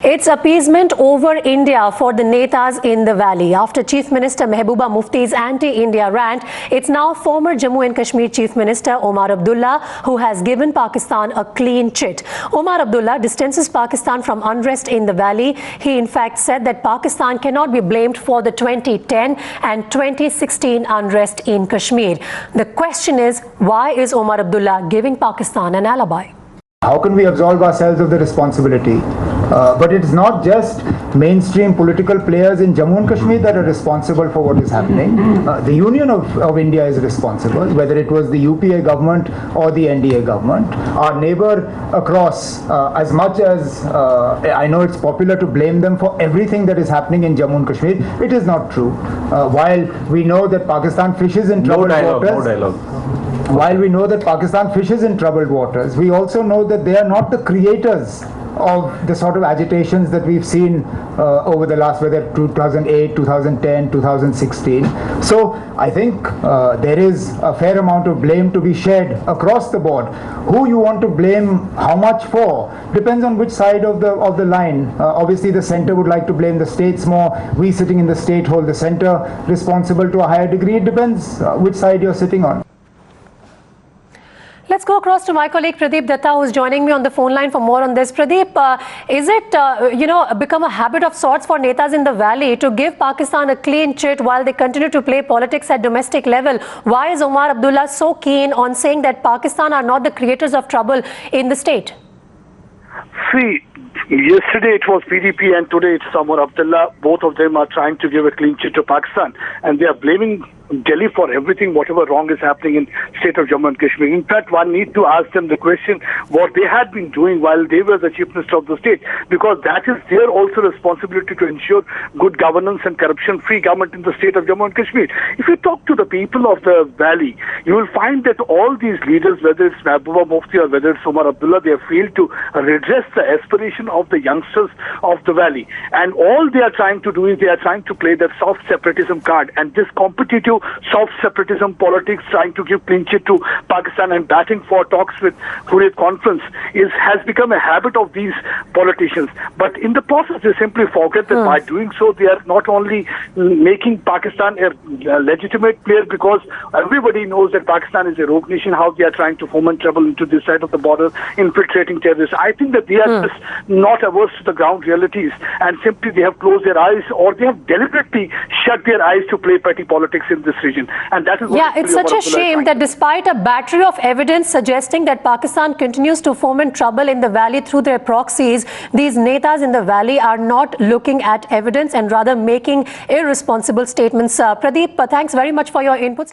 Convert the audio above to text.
It's appeasement over India for the Netas in the valley. After Chief Minister Mehbooba Mufti's anti-India rant, it's now former Jammu and Kashmir Chief Minister Omar Abdullah who has given Pakistan a clean chit. Omar Abdullah distances Pakistan from unrest in the valley. He in fact said that Pakistan cannot be blamed for the 2010 and 2016 unrest in Kashmir. The question is, why is Omar Abdullah giving Pakistan an alibi? How can we absolve ourselves of the responsibility? But it's not just mainstream political players in Jammu and Kashmir that are responsible for what is happening. The Union of India is responsible, whether it was the UPA government or the NDA government. Our neighbor across, as much as I know it's popular to blame them for everything that is happening in Jammu and Kashmir, it is not true. While we know that Pakistan fishes in troubled waters, while we know that Pakistan fishes in troubled waters, we also know that they are not the creators of the sort of agitations that we've seen over the last, whether 2008, 2010, 2016. So I think there is a fair amount of blame to be shared across the board. Who you want to blame, how much for, depends on which side of the line. Obviously the centre would like to blame the states more. We sitting in the state hold the centre responsible to a higher degree. It depends which side you're sitting on. Let's go across to my colleague Pradeep Datta, who's joining me on the phone line for more on this. Pradeep, is it, become a habit of sorts for Netas in the valley to give Pakistan a clean chit while they continue to play politics at domestic level? Why is Omar Abdullah so keen on saying that Pakistan are not the creators of trouble in the state? See, yesterday it was PDP and today it's Omar Abdullah. Both of them are trying to give a clean chit to Pakistan, and they are blaming Delhi for everything, whatever wrong is happening in state of Jammu and Kashmir. In fact, one need to ask them the question what they had been doing while they were the Chief Minister of the state, because that is their also responsibility to ensure good governance and corruption-free government in the state of Jammu and Kashmir. If you talk to the people of the valley, you will find that all these leaders, whether it's Mehbooba Mufti or whether it's Omar Abdullah, they have failed to redress the aspiration of the youngsters of the valley. And all they are trying to do is they are trying to play that soft separatism card, and this competitive soft separatism politics, trying to give clean chit to Pakistan and batting for talks with Hurriyat Conference has become a habit of these politicians. But in the process, they simply forget that by doing so, they are not only making Pakistan a legitimate player, because everybody knows that Pakistan is a rogue nation, how they are trying to foment trouble into this side of the border, infiltrating terrorists. I think that they are just not averse to the ground realities, and simply they have closed their eyes, or they have deliberately shut their eyes to play petty politics in this region. And that is what it's such a shame that despite a battery of evidence suggesting that Pakistan continues to foment trouble in the valley through their proxies, these Netas in the valley are not looking at evidence and rather making irresponsible statements. Pradeep, thanks very much for your inputs.